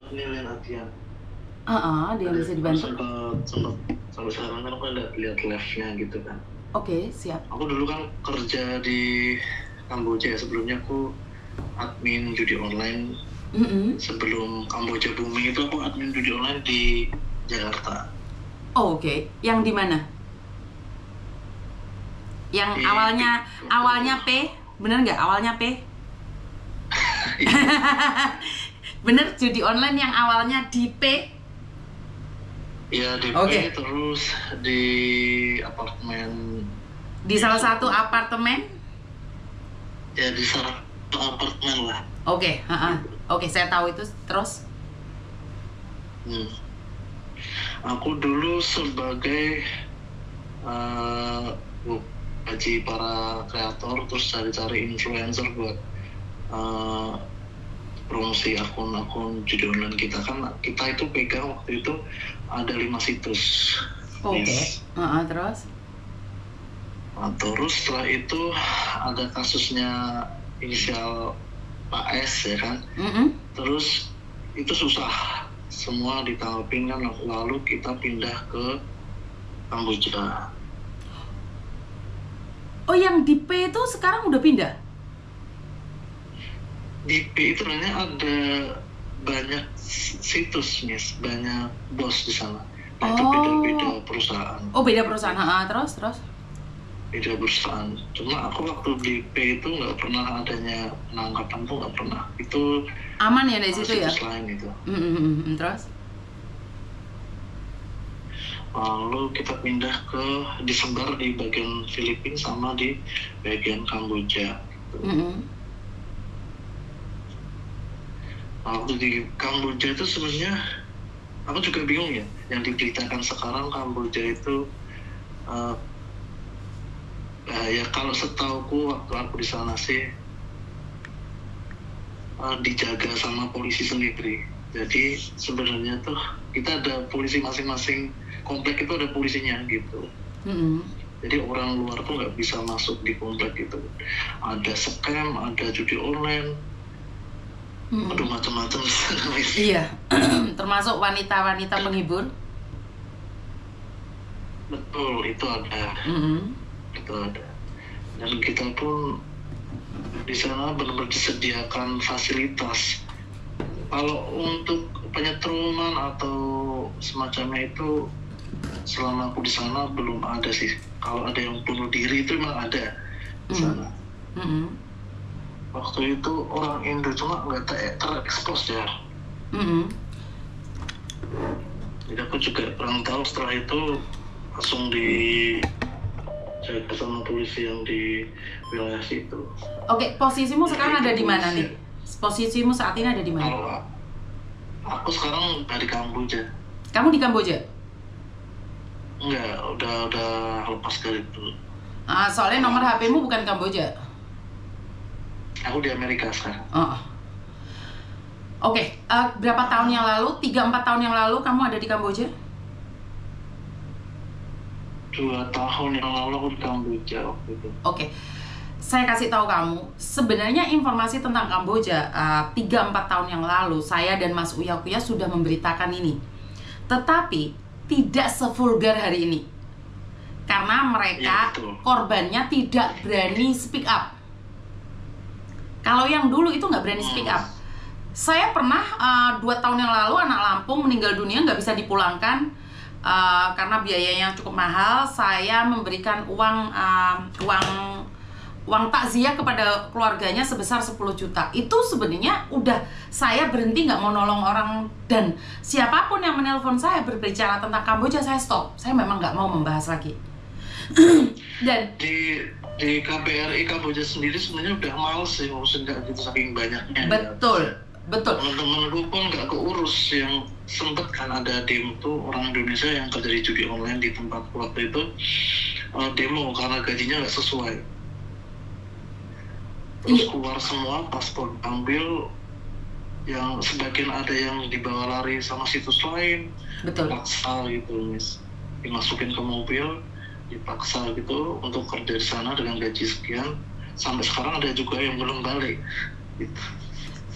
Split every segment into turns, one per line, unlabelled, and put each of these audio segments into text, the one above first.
penilaian harian.
Dia bisa dibantu.
Sempat sampai sekarang kan aku ada lihat live-nya gitu kan.
Oke, siap.
Aku dulu kan kerja di Kamboja, sebelumnya aku admin judi online. Sebelum Kamboja booming itu aku admin judi online di Jakarta.
Oke. Yang di mana? Yang awalnya P, bener nggak awalnya P? Bener, judi online yang awalnya di P?
Iya, di P, terus di apartemen.
Di salah satu apartemen?
Ya, di salah satu apartemen lah.
Oke, saya tahu itu. Terus?
Aku dulu sebagai gaji para kreator, terus cari-cari influencer buat promosi akun-akun judi online kita. Kan kita itu pegang waktu itu ada 5 situs.
Oke. Terus?
Terus setelah itu ada kasusnya inisial Pak S ya kan. Terus itu susah semua ditanggapin kan, lalu kita pindah ke Kamboja.
Oh, yang di P itu sekarang udah pindah?
Di P itu ternyata ada banyak situs, banyak bos di sana. Nah, itu beda-beda perusahaan.
Oh, beda perusahaan. Terus?
Beda perusahaan. Cuma aku waktu di P itu nggak pernah adanya penangkapan, tuh nggak pernah. Itu
aman ya dari situ ya?
Lain itu.
Terus?
Lalu kita pindah ke disebar di bagian Filipina sama di bagian Kamboja. Waktu di Kamboja itu sebenarnya aku juga bingung ya. Yang diberitakan sekarang Kamboja itu ya kalau setauku waktu aku di sana sih dijaga sama polisi sendiri. Jadi sebenarnya tuh kita ada polisi masing-masing komplek itu ada polisinya gitu. Jadi orang luar tuh nggak bisa masuk di komplek itu. Ada scam, ada judi online, aduh macam-macam.
Iya, termasuk wanita-wanita penghibur.
Betul, itu ada. Itu ada. Dan kita pun di sana benar-benar disediakan fasilitas. Kalau untuk penyetruman atau semacamnya itu selama aku di sana belum ada sih. Kalau ada yang bunuh diri itu memang ada di sana. Waktu itu orang Indo cuma nggak terekspos ya. Jadi aku juga kurang tahu. Setelah itu langsung dijaga sama polisi yang di wilayah situ.
Oke, posisimu sekarang ada di mana nih? Posisimu saat ini ada di mana?
Aku sekarang di Kamboja.
Kamu di Kamboja?
Enggak, udah lepas dari itu.
Soalnya nomor HP-mu bukan Kamboja.
Aku di Amerika sekarang.
Oke, berapa tahun yang lalu? 3-4 tahun yang lalu kamu ada di Kamboja?
2 tahun yang lalu aku di Kamboja waktu itu.
Oke. Saya kasih tahu kamu, sebenarnya informasi tentang Kamboja 3-4 tahun yang lalu saya dan Mas Uya sudah memberitakan ini. Tetapi tidak sevulgar hari ini. Karena mereka korbannya tidak berani speak up. Kalau yang dulu itu nggak berani speak up. Saya pernah 2 tahun yang lalu anak Lampung meninggal dunia nggak bisa dipulangkan karena biayanya cukup mahal. Saya memberikan uang takziah kepada keluarganya sebesar 10 juta. Itu sebenarnya udah saya berhenti nggak mau nolong orang, dan siapapun yang menelpon saya berbicara tentang Kamboja saya stop. Saya memang nggak mau membahas lagi. Dan
di KBRI Kamboja sendiri sebenarnya udah males sih ngurusin kayak gitu saking banyaknya.
Betul.
Teman-temanku pun nggak keurus. Yang sempet kan ada demo tuh orang Indonesia yang kerja di judi online di tempat waktu itu demo karena gajinya nggak sesuai. Terus keluar semua, paspor ambil, yang sebagian ada yang dibawa lari sama situs lain.
Betul.
Dipaksa gitu, dimasukin ke mobil, dipaksa gitu untuk kerja di sana dengan gaji sekian. Sampai sekarang ada juga yang belum balik gitu.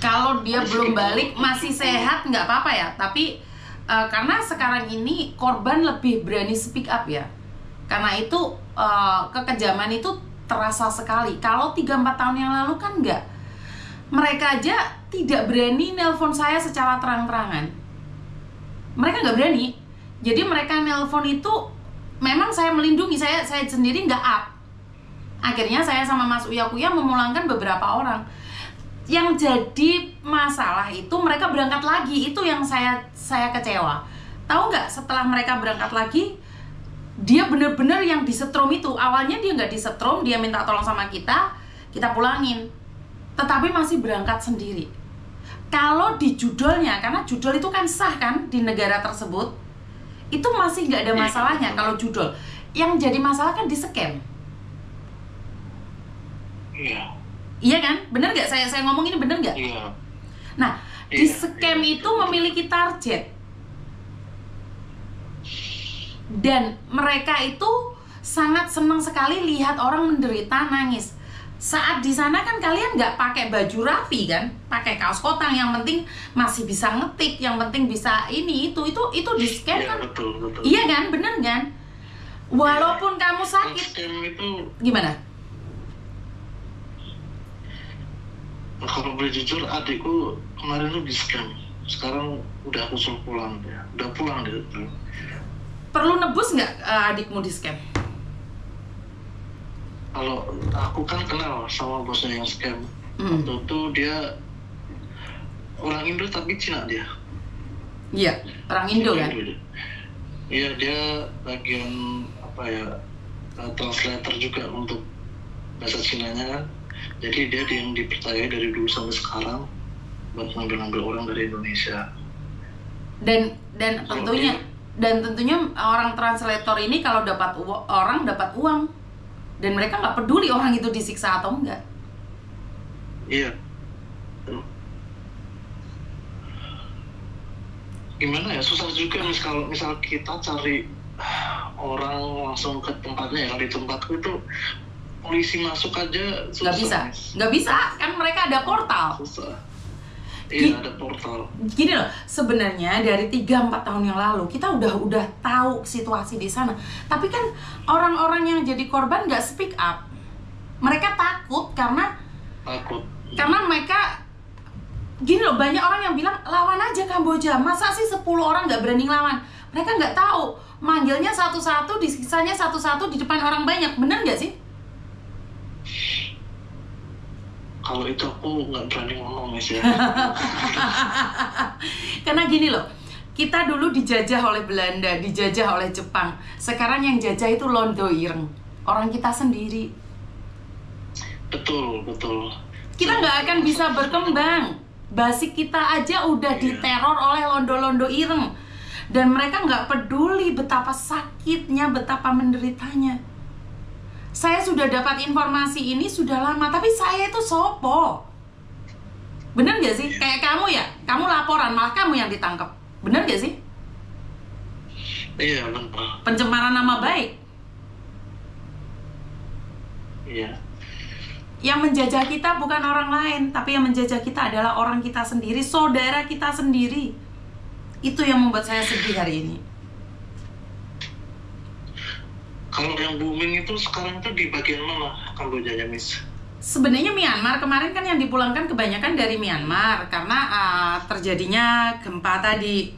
Kalau dia belum balik masih sehat nggak apa-apa ya, tapi karena sekarang ini korban lebih berani speak up ya, karena itu kekejaman itu terasa sekali. Kalau 3-4 tahun yang lalu kan nggak, mereka aja tidak berani nelpon saya secara terang-terangan, mereka nggak berani. Jadi mereka nelpon itu memang saya melindungi, saya sendiri nggak up. Akhirnya saya sama Mas Uya Kuya memulangkan beberapa orang. Yang jadi masalah itu mereka berangkat lagi, itu yang saya kecewa. Tahu nggak, setelah mereka berangkat lagi, dia bener-bener yang disetrum itu. Awalnya dia nggak disetrum, dia minta tolong sama kita pulangin, tetapi masih berangkat sendiri. Kalau di judulnya, karena judul itu kan sah kan di negara tersebut, itu masih nggak ada masalahnya. Kalau judul, yang jadi masalah kan di scam.
Iya.
Iya kan? Bener nggak? Saya ngomong ini bener nggak?
Iya.
Nah, di scam itu memiliki target. Dan mereka itu sangat senang sekali lihat orang menderita, nangis. Saat di sana kan kalian nggak pakai baju rapi kan? Pakai kaos kotang, yang penting masih bisa ngetik, yang penting bisa ini, itu di scam
Iya,
kan?
betul.
Iya kan? Bener kan? Walaupun kamu sakit.
Scam itu
Gimana?
kalau boleh jujur, adikku kemarin tuh di scam. Sekarang udah aku suruh pulang dia. Udah pulang dia.
Perlu nebus nggak adikmu di scam?
Kalau aku kan kenal sama bosnya yang scam. Waktu itu dia orang Indo tapi Cina dia.
Iya, orang Indo kan?
Iya, dia bagian apa ya, translator juga untuk bahasa Cinanya kan. Jadi dia yang dipercaya dari dulu sampai sekarang buat ngambil orang dari Indonesia. Dan
tentunya orang translator ini kalau dapat uang, dan mereka nggak peduli orang itu disiksa atau enggak.
Iya. Gimana ya, susah juga kalau misal kita cari orang langsung ke tempatnya. Ya, di tempatku itu polisi masuk aja susah.
Nggak bisa kan, mereka ada portal.
Susah. Iya, ada portal.
Gini loh, sebenarnya dari 3-4 tahun yang lalu kita udah tahu situasi di sana. Tapi kan orang-orang yang jadi korban nggak speak up. Mereka takut karena mereka, gini loh, banyak orang yang bilang lawan aja Kamboja. Masa sih 10 orang nggak berani ngelawan? Mereka nggak tahu, manggilnya satu-satu, disiksanya satu-satu di depan orang banyak. Bener nggak sih?
Kalau itu aku nggak berani ngomong ya.
Karena gini loh, kita dulu dijajah oleh Belanda, dijajah oleh Jepang. Sekarang yang jajah itu Londo Ireng, orang kita sendiri.
Betul.
Kita nggak akan bisa berkembang. Basic kita aja udah diteror oleh Londo Ireng. Dan mereka nggak peduli betapa sakitnya, betapa menderitanya. Saya sudah dapat informasi ini sudah lama, tapi saya itu sopo. Bener gak sih? Kayak kamu ya, kamu laporan, malah kamu yang ditangkap. Bener gak sih?
Iya, benar.
Pencemaran nama baik.
Iya.
Yang menjajah kita bukan orang lain, tapi yang menjajah kita adalah orang kita sendiri, saudara kita sendiri. Itu yang membuat saya sedih hari ini.
Kalau yang booming itu sekarang itu di bagian mana Kambojanya, Miss?
Sebenarnya Myanmar, kemarin kan yang dipulangkan kebanyakan dari Myanmar karena terjadinya gempa tadi.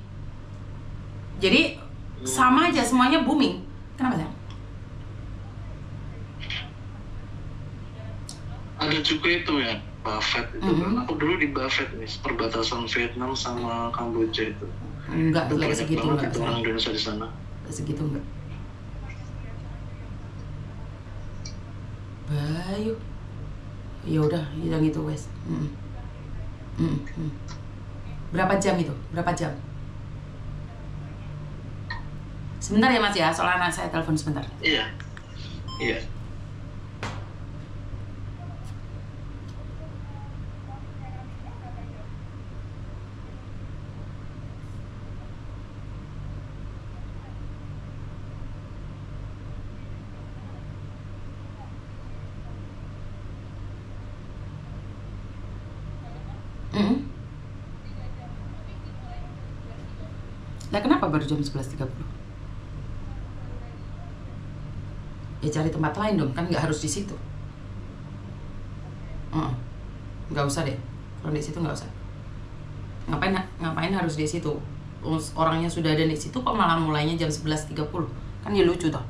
Jadi sama aja, semuanya booming. Kenapa sih?
Ada juga itu ya, Buffet itu kan. Aku dulu di Buffet, Miss, perbatasan Vietnam sama Kamboja itu.
Enggak segitu,
banget itu orang Indonesia di sana.
Segitu enggak. Bayu, ya udah, yang itu wes. Berapa jam itu? Berapa jam? Sebentar ya Mas ya, soalnya anak saya telepon sebentar.
Iya.
Lah kenapa baru jam 11.30? Ya cari tempat lain dong, kan nggak harus di situ. Nggak usah deh, kalau di situ nggak usah. Ngapain harus di situ? Orangnya sudah ada di situ kok malah mulainya jam 11.30? Kan ya lucu toh.